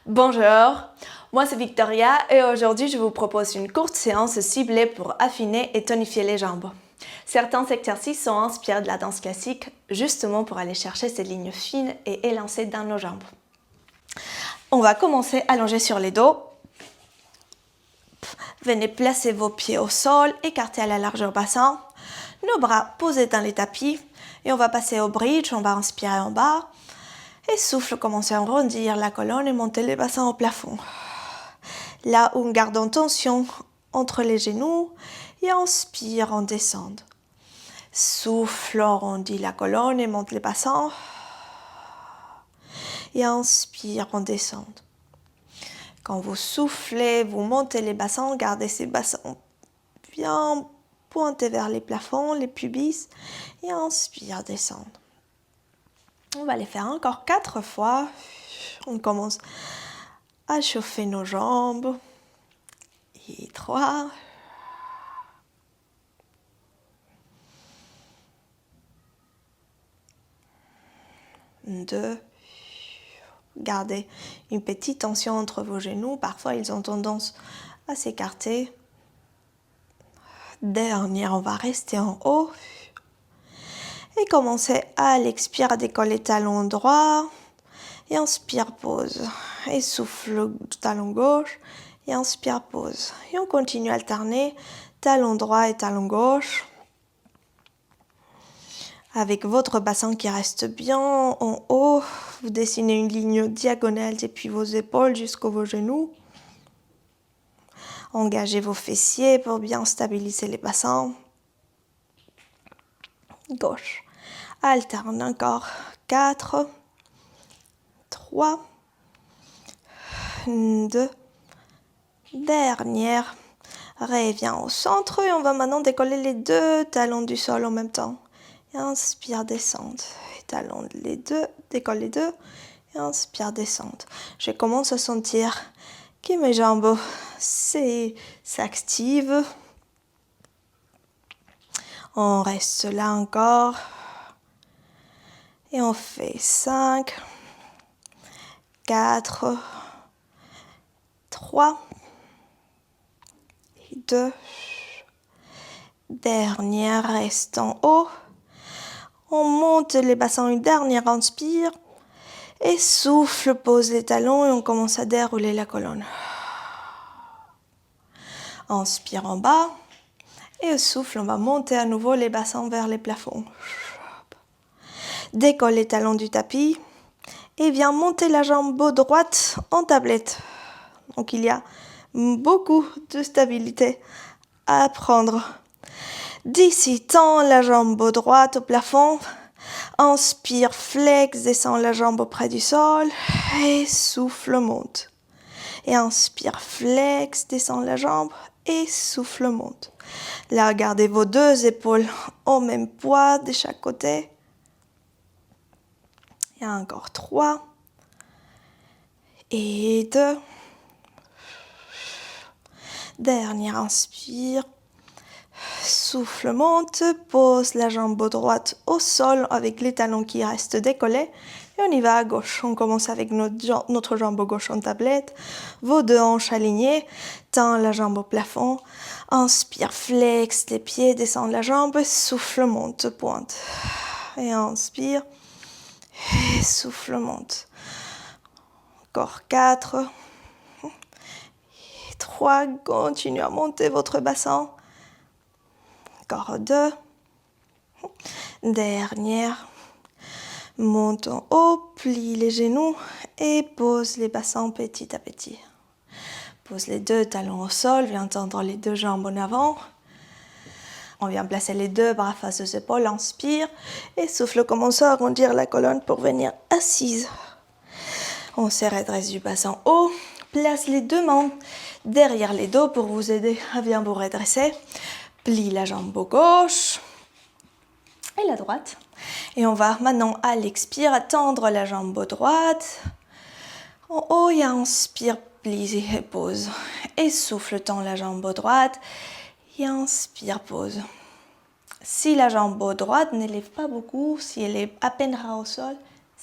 Bonjour, moi c'est Victoria et aujourd'hui je vous propose une courte séance ciblée pour affiner et tonifier les jambes. Certains exercices sont inspirés de la danse classique justement pour aller chercher ces lignes fines et élancées dans nos jambes. On va commencer allongé sur les dos. Venez placer vos pieds au sol, écartés à la largeur bassin, nos bras posés dans les tapis et on va passer au bridge, on va inspirer en bas. Et souffle, commencez à arrondir la colonne et monter les bassins au plafond. Là où on garde en tension entre les genoux et inspire, on descend. Souffle, on arrondit la colonne et monte les bassins. Et inspire, on descend. Quand vous soufflez, vous montez les bassins, gardez ces bassins bien pointés vers les plafonds, les pubis. Et inspire, descendre. On va les faire encore 4 fois. On commence à chauffer nos jambes. Et 3. 2. Gardez une petite tension entre vos genoux. Parfois, ils ont tendance à s'écarter. Dernière, on va rester en haut. Et commencer à l'expire à décoller talon droit. Et inspire, pause. Et souffle talon gauche. Et inspire, pause. Et on continue à alterner talon droit et talon gauche. Avec votre bassin qui reste bien en haut, vous dessinez une ligne diagonale depuis vos épaules jusqu'aux vos genoux. Engagez vos fessiers pour bien stabiliser les bassins. Gauche. Alterne encore. 4, 3, 2. Dernière. Reviens au centre et on va maintenant décoller les 2 talons du sol en même temps. Et inspire, descendre. Et talon les 2, décolle les 2. Et inspire, descendre. Je commence à sentir que mes jambes s'activent. On reste là encore. Et on fait 5, 4, 3, 2. Dernière, reste en haut. On monte les bassins, une dernière inspire. Et souffle, pose les talons et on commence à dérouler la colonne. Inspire en bas. Et souffle, on va monter à nouveau les bassins vers les plafonds. Décolle les talons du tapis. Et viens monter la jambe droite en tablette. Donc il y a beaucoup de stabilité à apprendre. D'ici, tends la jambe droite au plafond. Inspire, flex, descend la jambe auprès du sol. Et souffle, monte. Et inspire, flex, descend la jambe. Et souffle, monte. Là, gardez vos 2 épaules au même poids de chaque côté. Et encore 3. Et 2. Dernière inspire. Souffle, monte, pose la jambe droite au sol avec les talons qui restent décollés. Et on y va à gauche. On commence avec notre jambe gauche en tablette. Vos 2 hanches alignées. Tends la jambe au plafond. Inspire, flex les pieds, descend la jambe. Souffle, monte, pointe. Et inspire. Et souffle, monte. Encore 4. Et 3. Continuez à monter votre bassin. Encore 2. Dernière. Monte en haut, plie les genoux et pose les bassins petit à petit. Pose les 2 talons au sol, viens tendre les 2 jambes en avant. On vient placer les 2 bras face aux épaules, inspire et souffle, commence à arrondir la colonne pour venir assise. On se redresse du bassin haut, place les 2 mains derrière les dos pour vous aider à bien vous redresser. Plie la jambe gauche et la droite. Et on va maintenant à l'expire, tendre la jambe droite. En haut, et inspire, plie et pose. Et souffle, tend la jambe droite. Et inspire, pose. Si la jambe droite n'élève pas beaucoup, si elle est à peine ras au sol,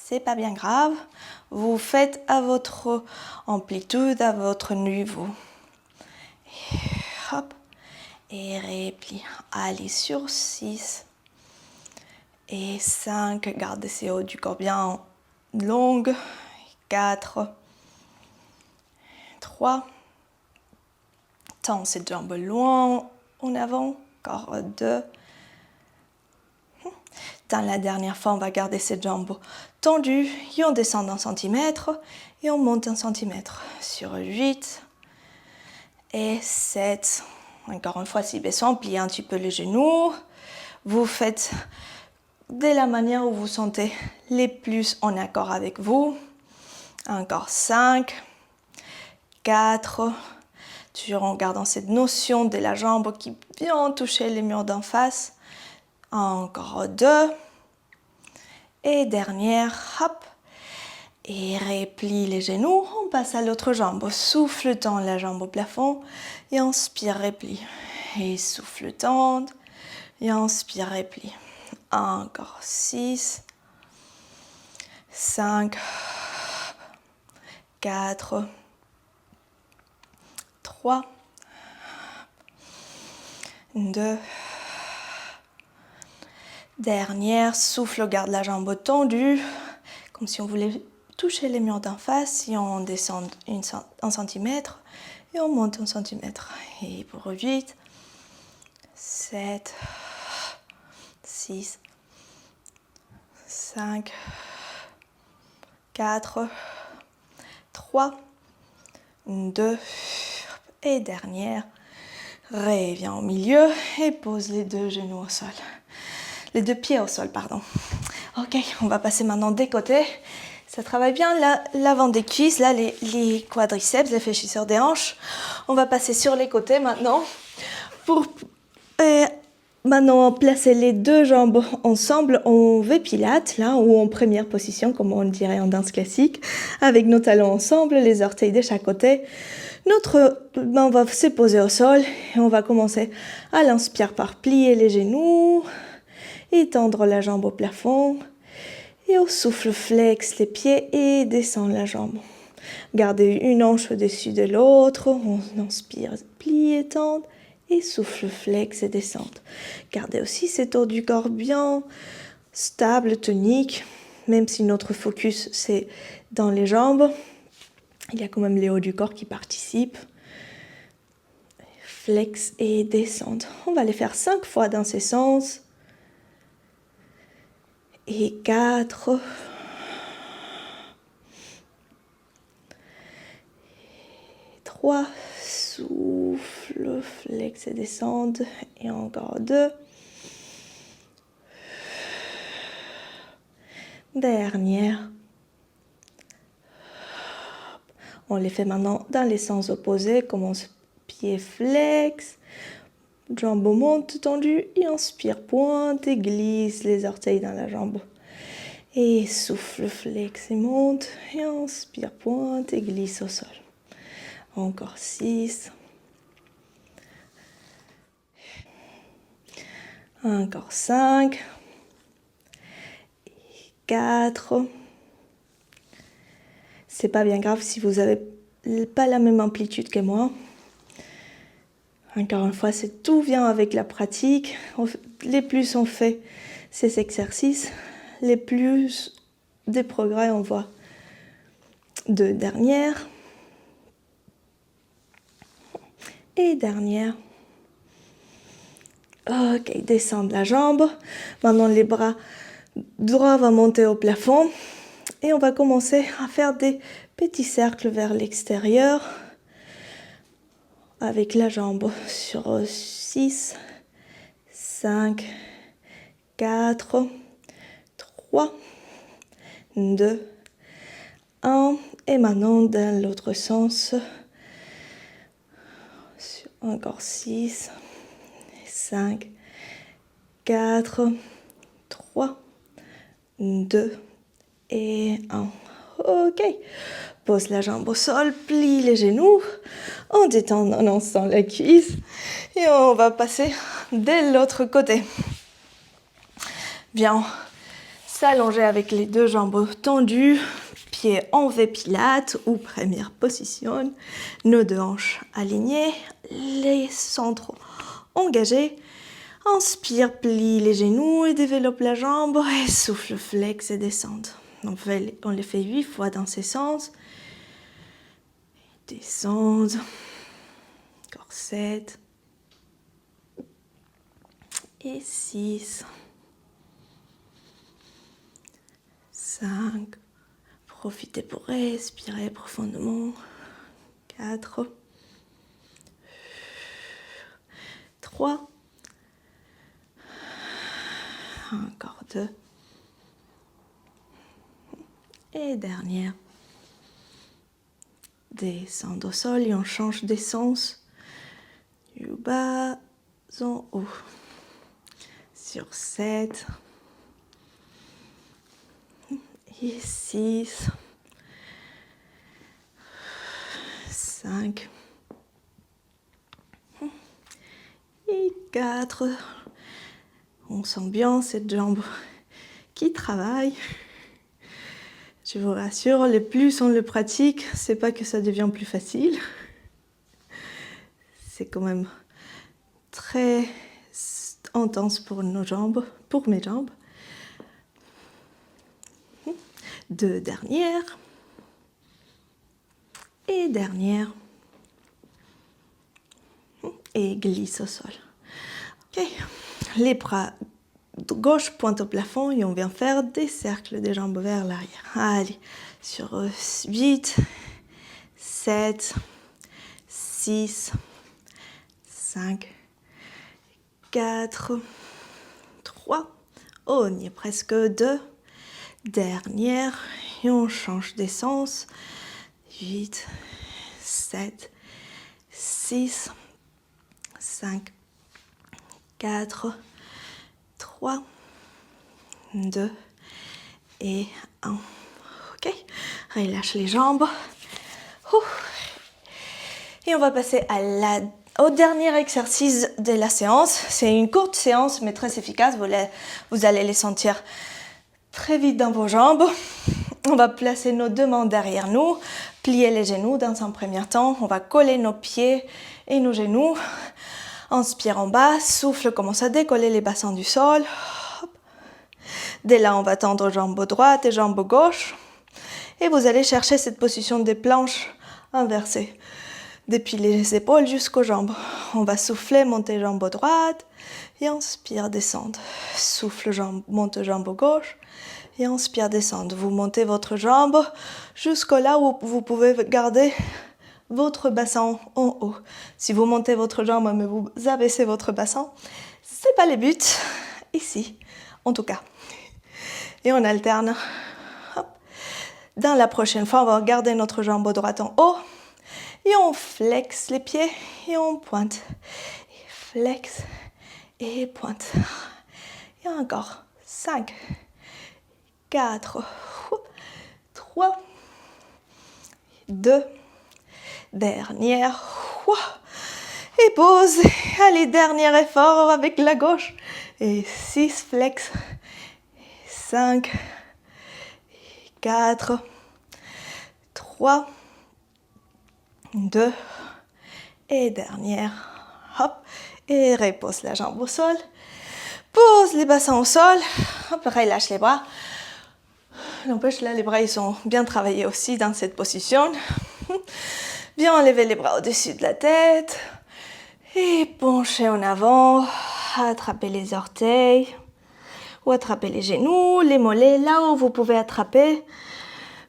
c'est pas bien grave. Vous faites à votre amplitude, à votre niveau. Et hop, et repli. Allez sur 6 et 5. Gardez ces hauts du corps bien longues. 4, 3. Tends cette jambe loin en avant. Encore 2. Dans la dernière fois, on va garder cette jambe tendue et on descend d'un centimètre et on monte un centimètre sur 8 et 7. Encore une fois, si baissons, pliez un petit peu les genoux. Vous faites de la manière où vous sentez les plus en accord avec vous. Encore 5, 4, toujours en gardant cette notion de la jambe qui vient toucher les murs d'en face. Encore 2. Et dernière, hop. Et replie les genoux. On passe à l'autre jambe. Souffle, tend la jambe au plafond. Et inspire, replie. Et souffle, tend. Et inspire, replie. Encore 6, 5, 4, 3, 2. Dernière, souffle, garde la jambe tendue, comme si on voulait toucher les murs d'en face. Et on descend 1 centimètre et on monte 1 centimètre. Et pour 8, 7, 6, 5, 4, 3, 2. Et dernière, reviens au milieu et pose les 2 genoux au sol. Les 2 pieds au sol, pardon. Ok, on va passer maintenant des côtés. Ça travaille bien l'avant des cuisses, là, les quadriceps, les fléchisseurs des hanches. On va passer sur les côtés maintenant. Pour maintenant placer les 2 jambes ensemble en V-Pilates, là, ou en première position, comme on dirait en danse classique, avec nos talons ensemble, les orteils de chaque côté. On va se poser au sol et on va commencer à l'inspire par plier les genoux. Étendre la jambe au plafond et au souffle flex les pieds et descendre la jambe. Gardez une hanche au-dessus de l'autre, on inspire, plie, étendre et souffle flex et descendre. Gardez aussi cet haut du corps bien stable, tonique, même si notre focus c'est dans les jambes, il y a quand même les hauts du corps qui participent. Flex et descendre. On va les faire 5 fois dans ces sens. Et 4, 3, souffle, flex et descendre, et encore 2, dernière. On les fait maintenant dans les sens opposés, commence pied flex, jambe monte tendue, et inspire, pointe et glisse les orteils dans la jambe. Et souffle, flex et monte, et inspire, pointe et glisse au sol. Encore 6. Encore 5. 4. C'est pas bien grave si vous n'avez pas la même amplitude que moi. Encore une fois, tout vient avec la pratique. Les plus on fait ces exercices, les plus des progrès on voit. 2 dernières. Et dernière. Ok, descendre la jambe. Maintenant, les bras droits vont monter au plafond. Et on va commencer à faire des petits cercles vers l'extérieur. Avec la jambe sur 6, 5, 4, 3, 2, 1. Et maintenant, dans l'autre sens. Encore 6, 5, 4, 3, 2 et 1. Ok. Pose la jambe au sol, plie les genoux, on détend un instant la cuisse et on va passer de l'autre côté. Bien, s'allonger avec les deux jambes tendues, pieds en V Pilates ou première position, nos deux hanches alignées, les centres engagés. Inspire, plie les genoux et développe la jambe et souffle, flex et descend. On les fait 8 fois dans ces sens. Descendre. Encore 7. Et 6. 5. Profitez pour respirer profondément. 4. 3. Encore 2. Et dernière. Descendre au sol et on change d'essence. Du bas en haut. Sur 7. Et 6. 5. Et 4. On sent bien cette jambe qui travaille. Je vous rassure, le plus on le pratique, c'est pas que ça devient plus facile. C'est quand même très intense pour nos jambes, pour mes jambes. 2 dernières. Et dernière. Et glisse au sol. Ok. Les bras gauche pointe au plafond et on vient faire des cercles des jambes vers l'arrière. Allez, sur 8, 7, 6, 5, 4, 3, on y est presque 2, dernière, et on change d'essence, 8, 7, 6, 5, 4, 3, 2 et 1. Ok, relâche les jambes. Et on va passer au dernier exercice de la séance. C'est une courte séance mais très efficace. Vous allez les sentir très vite dans vos jambes. On va placer nos deux mains derrière nous, plier les genoux dans un premier temps. On va coller nos pieds et nos genoux. Inspire en bas, souffle, commence à décoller les bassins du sol. Dès là, on va tendre jambes droite et jambes gauche. Et vous allez chercher cette position des planches inversées. Depuis les épaules jusqu'aux jambes. On va souffler, monter jambes droite. Et inspire, descendre. Souffle, monte jambe gauche. Et inspire, descendre. Vous montez votre jambe jusqu'au là où vous pouvez garder votre bassin en haut. Si vous montez votre jambe mais vous abaissez votre bassin, c'est pas le but ici, en tout cas. Et on alterne. Hop. Dans la prochaine fois, on va garder notre jambe droite en haut et on flexe les pieds et on pointe. Et flex et pointe. Et encore 5, 4, 3, 2, dernière. Et pause. Allez, dernier effort avec la gauche. Et 6, flex. 5, 4, 3, 2, et dernière. Hop. Et repose la jambe au sol. Pose les bassins au sol. Hop, relâche les bras. N'empêche, là, les bras, ils sont bien travaillés aussi dans cette position. Bien enlever les bras au-dessus de la tête. Et pencher en avant. Attraper les orteils. Ou attraper les genoux, les mollets, là où vous pouvez attraper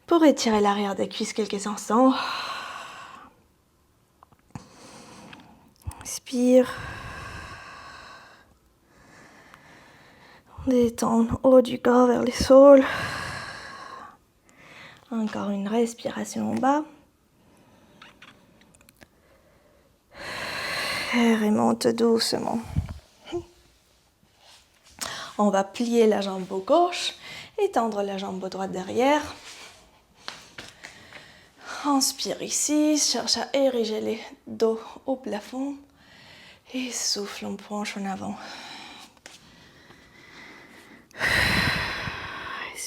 pour étirer l'arrière des cuisses quelques instants. Inspire. Détendre haut du corps vers les soles. Encore une respiration en bas. Et remonte doucement. On va plier la jambe gauche et tendre la jambe droite derrière. Inspire ici, cherche à ériger les dos au plafond. Et souffle, on penche en avant.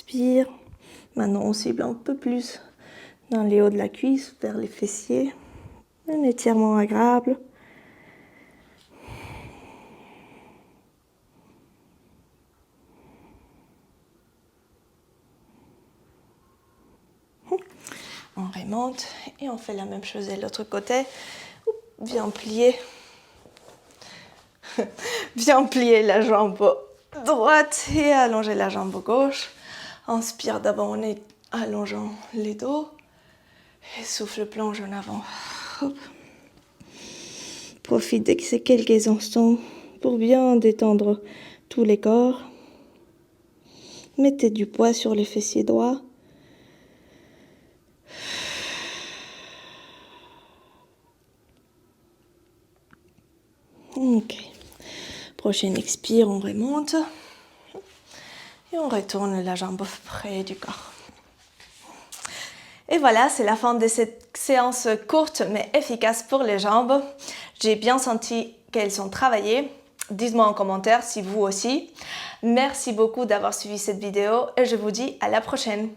expire. Maintenant, on cible un peu plus dans les hauts de la cuisse, vers les fessiers. Un étirement agréable. On remonte et on fait la même chose de l'autre côté. Bien plier. Bien plier la jambe droite et allonger la jambe gauche. Inspire d'abord en allongeant les dos. Et souffle, plonge en avant. Hop. Profite de ces quelques instants pour bien détendre tous les corps. Mettez du poids sur les fessiers droits. Ok. Prochaine expire, on remonte. Et on retourne la jambe près du corps. Et voilà, c'est la fin de cette séance courte mais efficace pour les jambes. J'ai bien senti qu'elles sont travaillées. Dites-moi en commentaire si vous aussi. Merci beaucoup d'avoir suivi cette vidéo et je vous dis à la prochaine.